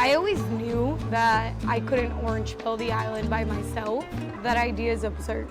I always knew that I couldn't orange pill the island by myself. That idea is absurd.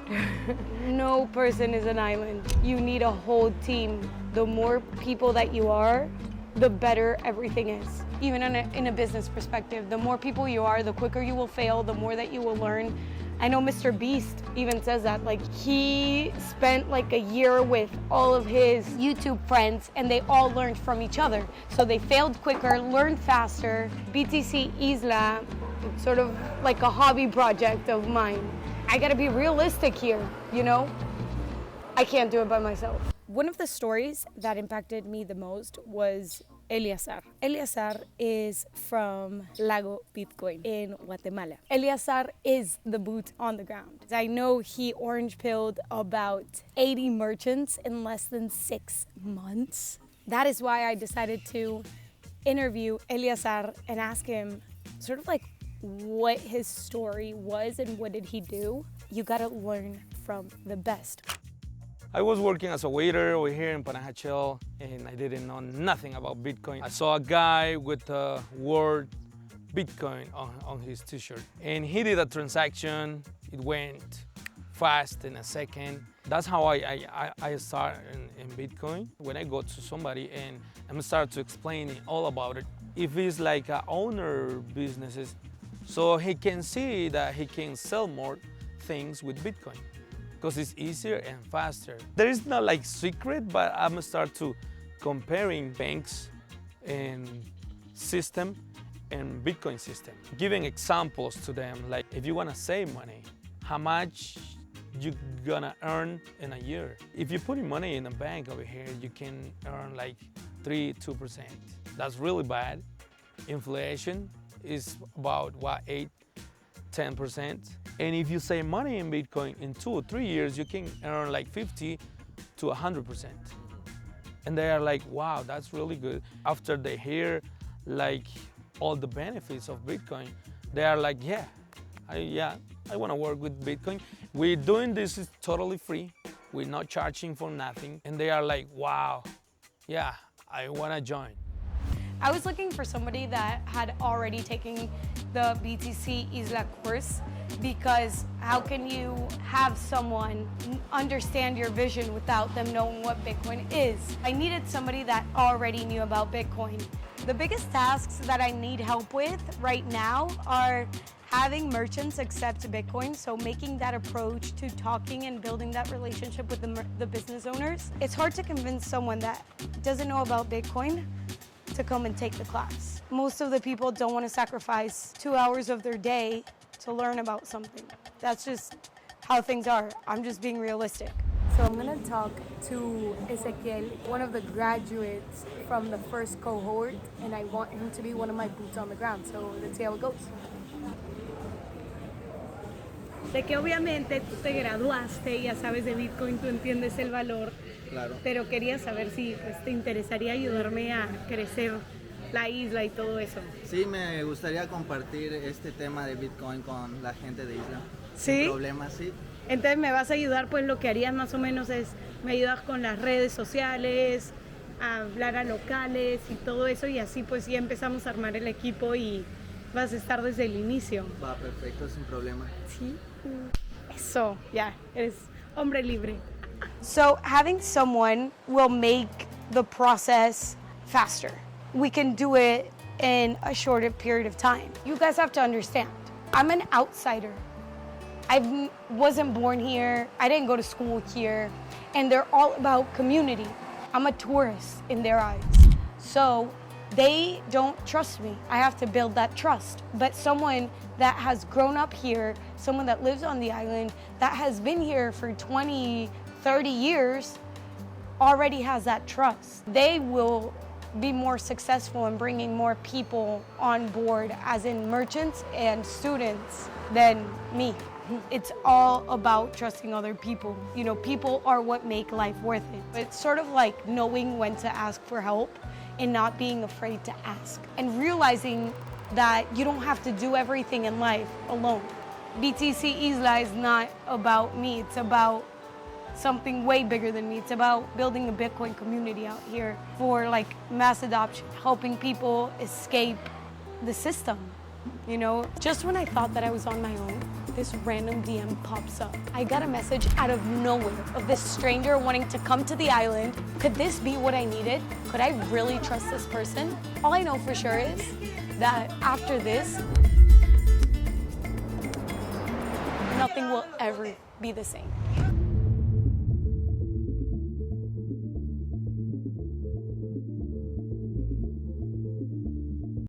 No person is an island. You need a whole team. The more people that you are, the better everything is. Even in a business perspective, the more people you are, the quicker you will fail, the more that you will learn. I know Mr. Beast even says that. Like, he spent like a year with all of his YouTube friends and they all learned from each other. So they failed quicker, learned faster. BTC Isla, it's sort of like a hobby project of mine. I gotta be realistic here, you know? I can't do it by myself. One of the stories that impacted me the most was Eleazar. Eleazar is from Lago Bitcoin in Guatemala. Eleazar is the boot on the ground. I know he orange pilled about 80 merchants in less than 6 months. That is why I decided to interview Eleazar and ask him sort of like what his story was and what did he do. You gotta learn from the best. I was working as a waiter over here in Panajachel and I didn't know nothing about Bitcoin. I saw a guy with the word Bitcoin on his t-shirt and he did a transaction. It went fast in a second. That's how I started in Bitcoin. When I go to somebody and I'm start to explain all about it, if it's like a owner businesses, so he can see that he can sell more things with Bitcoin, because it's easier and faster. There is no like secret, but I'm gonna start to comparing banks and system and Bitcoin system. Giving examples to them, like if you wanna save money, how much you gonna earn in a year. If you're putting money in a bank over here, you can earn like 2%. That's really bad. Inflation is about what, 8-10%. And if you save money in Bitcoin in 2 or 3 years, you can earn like 50 to 100%. And they are like, wow, that's really good. After they hear like all the benefits of Bitcoin, they are like, yeah, I want to work with Bitcoin. We're doing this is totally free. We're not charging for nothing. And they are like, wow, yeah, I want to join. I was looking for somebody that had already taken the BTC Isla course, because how can you have someone understand your vision without them knowing what Bitcoin is? I needed somebody that already knew about Bitcoin. The biggest tasks that I need help with right now are having merchants accept Bitcoin, so making that approach to talking and building that relationship with the business owners. It's hard to convince someone that doesn't know about Bitcoin to come and take the class. Most of the people don't want to sacrifice 2 hours of their day to learn about something. That's just how things are. I'm just being realistic. So I'm gonna talk to Ezequiel, one of the graduates from the first cohort, and I want him to be one of my boots on the ground. So let's see how it goes. Sé que obviamente tú te graduaste, ya sabes de Bitcoin, tú entiendes el valor, Claro. pero quería saber si pues, te interesaría ayudarme a crecer la isla y todo eso. Sí, me gustaría compartir este tema de Bitcoin con la gente de Isla. ¿Sí? Sin problemas, sí. Entonces me vas a ayudar, pues lo que harías más o menos es, me ayudas con las redes sociales, a hablar a locales y todo eso, y así pues ya empezamos a armar el equipo y vas a estar desde el inicio. Va perfecto, sin problema. Sí. Eso, ya, eres hombre libre. So having someone will make the process faster. We can do it in a shorter period of time. You guys have to understand, I'm an outsider. I wasn't born here, I didn't go to school here, and they're all about community. I'm a tourist in their eyes. So they don't trust me. I have to build that trust. But someone that has grown up here, someone that lives on the island, that has been here for 20, 30 years, already has that trust. They will be more successful in bringing more people on board, as in merchants and students, than me. It's all about trusting other people. You know, people are what make life worth it. It's sort of like knowing when to ask for help and not being afraid to ask. And realizing that you don't have to do everything in life alone. BTC Isla is not about me, it's about something way bigger than me. It's about building a Bitcoin community out here for like mass adoption, helping people escape the system. You know, just when I thought that I was on my own, this random DM pops up. I got a message out of nowhere of this stranger wanting to come to the island. Could this be what I needed? Could I really trust this person? All I know for sure is that after this, nothing will ever be the same.